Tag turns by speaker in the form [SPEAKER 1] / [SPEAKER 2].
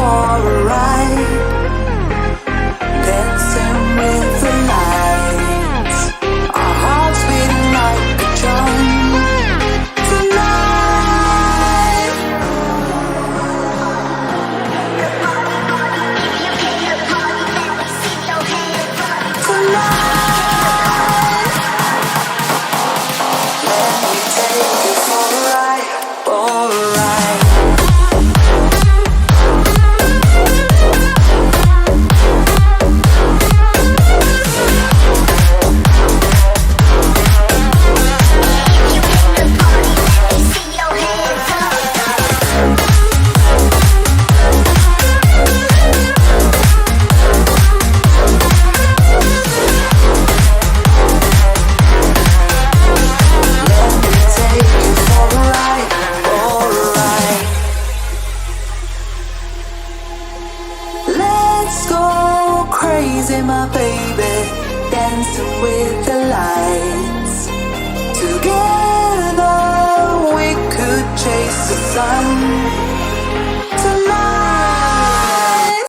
[SPEAKER 1] for a ride, dancing with the lights, our hearts beating like a drum. Tonight, let me take you for a ride, for a ride. Let's go crazy, my baby, dancing with the lights. Together we could chase the sun.